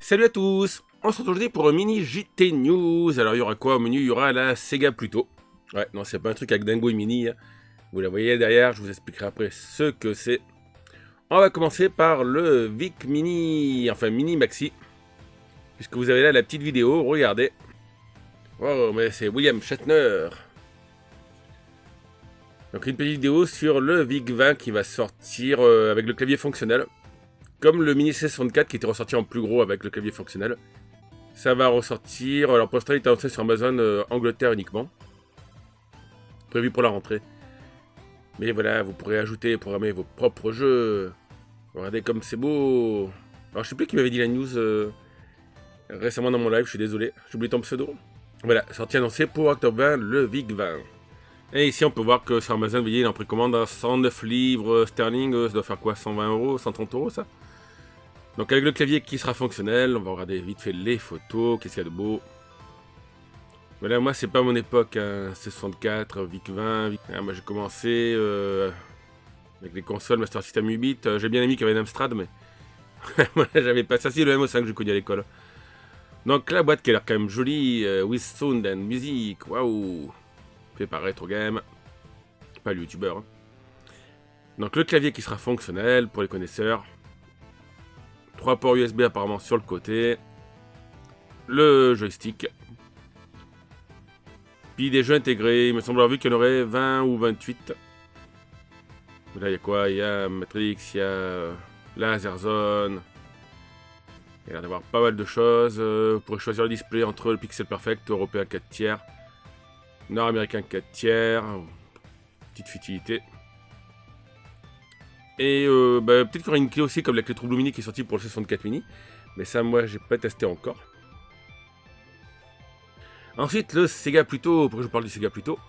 Salut à tous. On se retrouve aujourd'hui pour un mini JT News. Alors il y aura quoi au menu? Il y aura la Sega Pluto. Ouais, non, c'est pas un truc avec Dingo et Mini, hein. Vous la voyez derrière, je vous expliquerai après ce que c'est. On va commencer par le Vic Mini, enfin Mini Maxi. Puisque vous avez là la petite vidéo, regardez. Oh, mais c'est William Shatner. Donc une petite vidéo sur le Vic 20 qui va sortir avec le clavier fonctionnel. Comme le Mini C64 qui était ressorti en plus gros avec le clavier fonctionnel. Ça va ressortir, alors pour l'instant il est annoncé sur Amazon Angleterre uniquement. Prévu pour la rentrée. Mais voilà, vous pourrez ajouter et programmer vos propres jeux. Regardez comme c'est beau. Alors je sais plus qui m'avait dit la news récemment dans mon live, je suis désolé. J'ai oublié ton pseudo. Voilà, sortie annoncée pour octobre 20, le VIC 20. Et ici on peut voir que sur Amazon, vous voyez, il est en précommande à 109 livres sterling. Ça doit faire quoi, 120 euros, 130 euros ça? Donc avec le clavier qui sera fonctionnel, on va regarder vite fait les photos, qu'est-ce qu'il y a de beau. Voilà, moi c'est pas mon époque, hein. C64, VIC 20, moi j'ai commencé avec les consoles Master System 8 bits, j'ai bien aimé qu'il y avait un Amstrad, mais moi j'avais pas ça, si le MO5 que j'ai connu à l'école. Donc la boîte qui a l'air quand même jolie, with sound and music, waouh, fait par Retro Game, pas le youtubeur. Hein. Donc le clavier qui sera fonctionnel pour les connaisseurs. 3 ports USB apparemment sur le côté. Le joystick. Puis des jeux intégrés. Il me semble avoir vu qu'il y en aurait 20 ou 28. Là, il y a quoi? Il y a Matrix, il y a Laser Zone. Il y a l'air d'avoir pas mal de choses. Vous pourrez choisir le display entre le Pixel Perfect, européen 4 tiers, nord-américain 4 tiers. Petite futilité. Et peut-être qu'il y aura une clé aussi comme la clé True Blue Mini qui est sortie pour le 64 Mini. Mais ça, moi, j'ai pas testé encore. Ensuite, le Sega Pluto. Pourquoi je parle du Sega Pluto?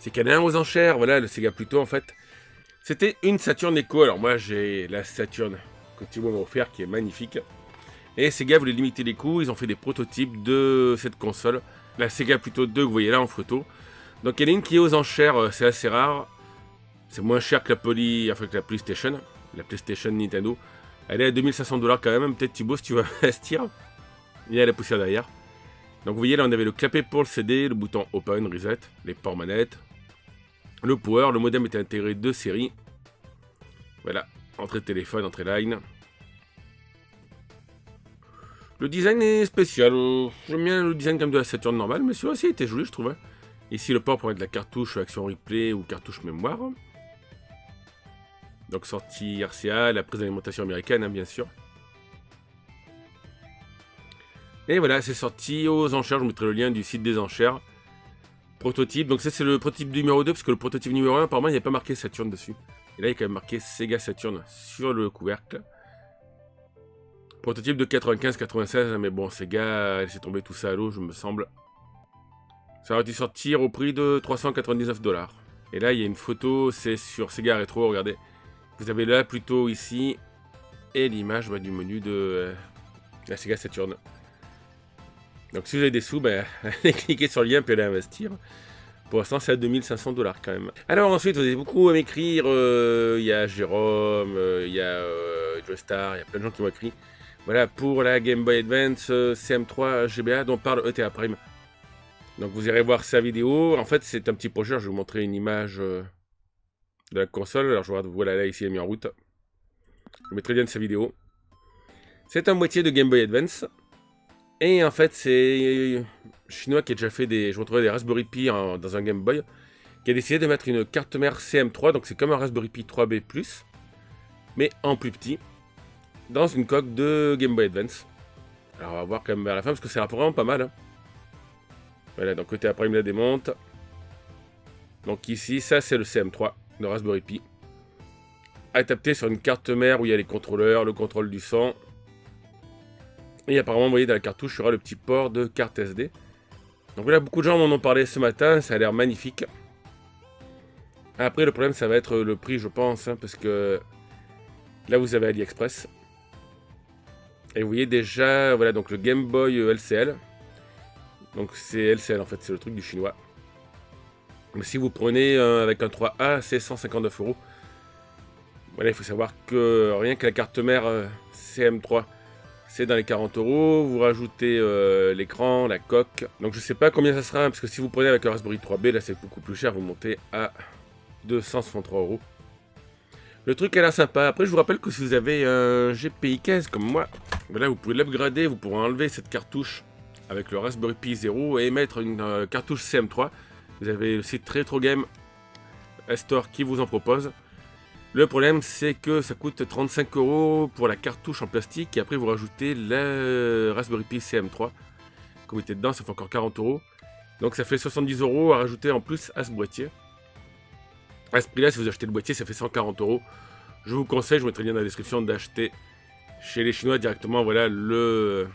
C'est qu'il y en a un aux enchères. Voilà, le Sega Pluto, en fait. C'était une Saturn Echo. Alors moi, j'ai la Saturn que Thibaut m'a offert qui est magnifique. Et Sega voulait limiter les coûts. Ils ont fait des prototypes de cette console. La Sega Pluto 2 que vous voyez là en photo. Donc il y en a une qui est aux enchères. C'est assez rare. C'est moins cher que la PlayStation. La PlayStation Nintendo. Elle est à 2500$ quand même. Peut-être Thibaut si tu veux investir. Il y a la poussière derrière. Donc vous voyez là on avait le clapet pour le CD, le bouton Open, Reset, les ports manettes, le power, le modem était intégré de série. Voilà, entrée de téléphone, entrée line. Le design est spécial, j'aime bien le design comme de la Saturn normale, mais celui-là aussi était joli je trouvais. Ici le port pour mettre la cartouche Action Replay ou cartouche mémoire. Donc sortie RCA, la prise d'alimentation américaine hein, bien sûr. Et voilà, c'est sorti aux enchères, je vous mettrai le lien du site des enchères. Prototype, donc ça c'est le prototype numéro 2, parce que le prototype numéro 1, apparemment il n'y a pas marqué Saturn dessus. Et là il y a quand même marqué Sega Saturn sur le couvercle. Prototype de 95-96, mais bon, Sega, elle s'est tombée tout ça à l'eau, je me semble. Ça aurait dû sortir au prix de 399$. Et là il y a une photo, c'est sur Sega Retro, regardez. Vous avez là plutôt ici, et l'image du menu de la Sega Saturn. Donc si vous avez des sous, allez cliquer sur le lien et allez investir. Pour l'instant c'est à 2500$ quand même. Alors ensuite vous avez beaucoup à m'écrire, il y a Jérôme, il y a Joestar, il y a plein de gens qui m'ont écrit. Voilà pour la Game Boy Advance CM3 GBA dont parle ETA Prime. Donc vous irez voir sa vidéo. En fait c'est un petit projet, je vais vous montrer une image de la console. Alors je vois, voilà là ici elle est mis en route. Je vous mettrai le lien de sa vidéo. C'est un boîtier de Game Boy Advance. Et en fait, c'est chinois qui a déjà fait des... Je retrouvais des Raspberry Pi dans un Game Boy. Qui a décidé de mettre une carte mère CM3. Donc c'est comme un Raspberry Pi 3B+. Mais en plus petit. Dans une coque de Game Boy Advance. Alors on va voir quand même vers la fin. Parce que ça a vraiment pas mal. Hein. Voilà, donc côté après il me la démonte. Donc ici, ça c'est le CM3 de Raspberry Pi. Adapté sur une carte mère où il y a les contrôleurs, le contrôle du son. Et apparemment, vous voyez, dans la cartouche, il y aura le petit port de carte SD. Donc voilà, beaucoup de gens m'en ont parlé ce matin, ça a l'air magnifique. Après, le problème, ça va être le prix, je pense, hein, parce que là, vous avez AliExpress. Et vous voyez déjà, voilà, donc le Game Boy LCL. Donc c'est LCL, en fait, c'est le truc du chinois. Mais si vous prenez avec un 3A, c'est 159€. Voilà, il faut savoir que rien que la carte mère CM3 C'est dans les 40 euros. Vous rajoutez l'écran, la coque. Donc je sais pas combien ça sera, parce que si vous prenez avec un Raspberry 3B, là c'est beaucoup plus cher, vous montez à 263 euros. Le truc a l'air sympa. Après je vous rappelle que si vous avez un GPI 15 comme moi, là vous pouvez l'upgrader, vous pourrez enlever cette cartouche avec le Raspberry Pi 0 et mettre une cartouche CM3. Vous avez le site Retro Game Store qui vous en propose. Le problème, c'est que ça coûte 35 euros pour la cartouche en plastique et après vous rajoutez le Raspberry Pi CM3. Comme il était dedans, ça fait encore 40 euros. Donc ça fait 70 euros à rajouter en plus à ce boîtier. À ce prix-là, si vous achetez le boîtier, ça fait 140 euros. Je vous conseille, je vous mettrai le lien dans la description, d'acheter chez les Chinois directement, voilà, le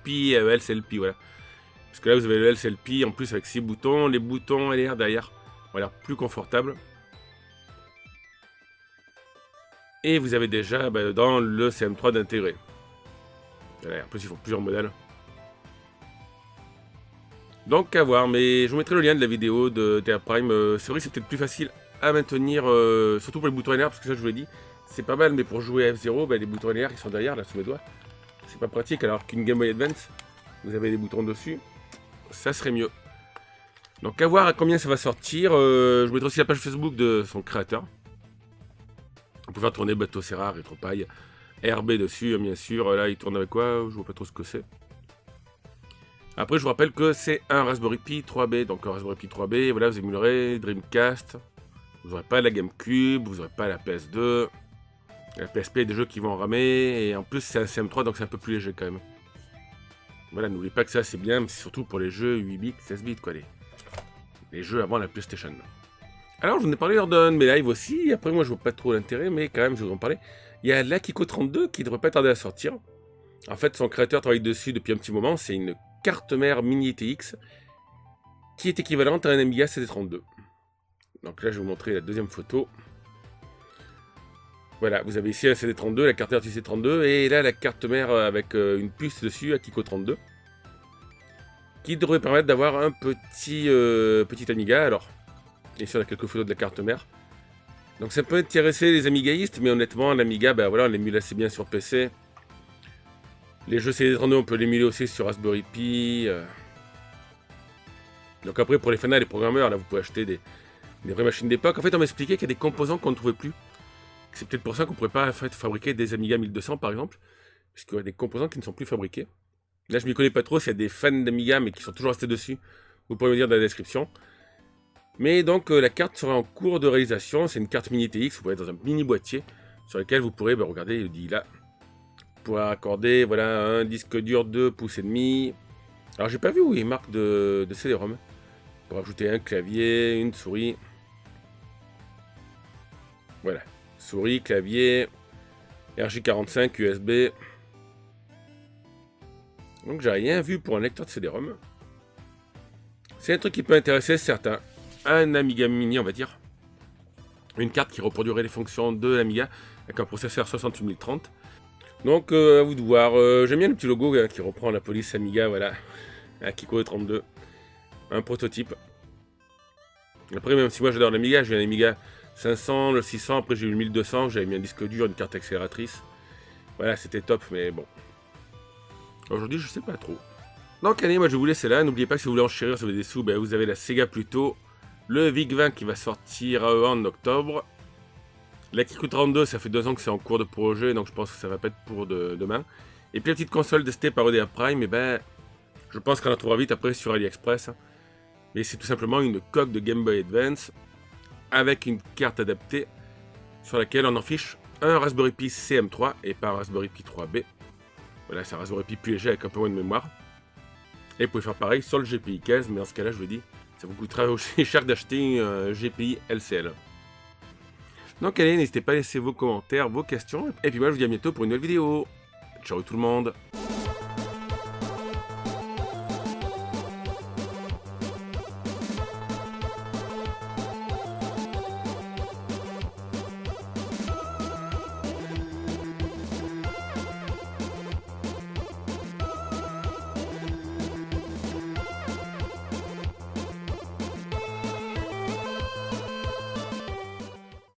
Pi LCLP, voilà. Parce que là, vous avez le LCLP en plus avec 6 boutons. Les boutons LR derrière ont l'air plus confortables. Et vous avez déjà dans le CM3 d'intégrer. En plus, ils font plusieurs modèles. Donc à voir, mais je vous mettrai le lien de la vidéo de TR Prime. C'est vrai que c'est peut-être plus facile à maintenir, surtout pour les boutons LR, parce que ça, je vous l'ai dit, c'est pas mal, mais pour jouer à F0, les boutons LR, ils sont derrière, là, sous mes doigts. C'est pas pratique, alors qu'une Game Boy Advance, vous avez des boutons dessus, ça serait mieux. Donc à voir à combien ça va sortir. Je vous mettrai aussi la page Facebook de son créateur. On peut faire tourner Bateau Serra, RetroPie, RB dessus, bien sûr. Là, il tourne avec quoi? Je vois pas trop ce que c'est. Après, je vous rappelle que c'est un Raspberry Pi 3B. Donc, un Raspberry Pi 3B, voilà, vous émulerez Dreamcast. Vous n'aurez pas la GameCube, vous n'aurez pas la PS2. La PSP, des jeux qui vont ramer. Et en plus, c'est un CM3, donc c'est un peu plus léger quand même. Voilà, n'oubliez pas que ça, c'est bien, mais c'est surtout pour les jeux 8 bits, 16 bits, quoi. Les jeux avant la PlayStation. Alors, je vous en ai parlé lors d'un de mes lives aussi. Après, moi, je vois pas trop l'intérêt, mais quand même, je vous en parler. Il y a l'Akiko 32 qui devrait pas tarder à sortir. En fait, son créateur travaille dessus depuis un petit moment. C'est une carte mère mini TX qui est équivalente à un Amiga CD32. Donc là, je vais vous montrer la deuxième photo. Voilà, vous avez ici un CD32, la carte mère du CD32, et là, la carte mère avec une puce dessus, Akiko 32, qui devrait permettre d'avoir un petit Amiga. Alors, ici, on a quelques photos de la carte mère. Donc ça peut intéresser les amigaïstes, mais honnêtement, l'Amiga, voilà, on l'émule assez bien sur PC. Les jeux CD32, on peut l'émuler aussi sur Raspberry Pi. Donc après, pour les fanats, les programmeurs, là, vous pouvez acheter des vraies machines d'époque. En fait, on m'a expliqué qu'il y a des composants qu'on ne trouvait plus. C'est peut-être pour ça qu'on ne pourrait pas en fait, fabriquer des Amiga 1200, par exemple. Parce qu'il y a des composants qui ne sont plus fabriqués. Là, je ne m'y connais pas trop, s'il y a des fans d'Amiga, mais qui sont toujours restés dessus. Vous pourrez me dire dans la description. Mais donc, la carte sera en cours de réalisation. C'est une carte mini TX, vous pourrez être dans un mini boîtier, sur lequel vous pourrez, regardez, il dit là, vous pourrez accorder, voilà, un disque dur 2,5 pouces. Alors, j'ai pas vu où il marque de CD-ROM. Pour ajouter un clavier, une souris. Voilà, souris, clavier, RJ45, USB. Donc, j'ai rien vu pour un lecteur de CD-ROM. C'est un truc qui peut intéresser certains. Un Amiga Mini, on va dire. Une carte qui reproduirait les fonctions de l'Amiga avec un processeur 68030. Donc, à vous de voir. J'aime bien le petit logo qui reprend la police Amiga, voilà. Akiko 32. Un prototype. Après, même si moi j'adore l'Amiga, j'ai un Amiga 500, le 600, après j'ai eu le 1200, j'avais mis un disque dur, une carte accélératrice. Voilà, c'était top, mais bon. Aujourd'hui, je sais pas trop. Donc, allez, moi je vais vous laisser là. N'oubliez pas que si vous voulez enchérir, si vous avez des sous, vous avez la Sega Pluto. Le VIC-20 qui va sortir en octobre. La Kiku 32, ça fait 2 ans que c'est en cours de projet, donc je pense que ça va pas être pour demain. Et puis la petite console testée par EDA Prime, je pense qu'on en trouvera vite après sur AliExpress. Mais c'est tout simplement une coque de Game Boy Advance avec une carte adaptée sur laquelle on en fiche un Raspberry Pi CM3 et pas un Raspberry Pi 3B. Voilà, c'est un Raspberry Pi plus léger avec un peu moins de mémoire. Et vous pouvez faire pareil sur le GPI 15, mais dans ce cas-là, je vous dis, ça vous coûtera aussi cher d'acheter un GPI LCL. Donc allez, n'hésitez pas à laisser vos commentaires, vos questions. Et puis moi, je vous dis à bientôt pour une nouvelle vidéo. Ciao tout le monde!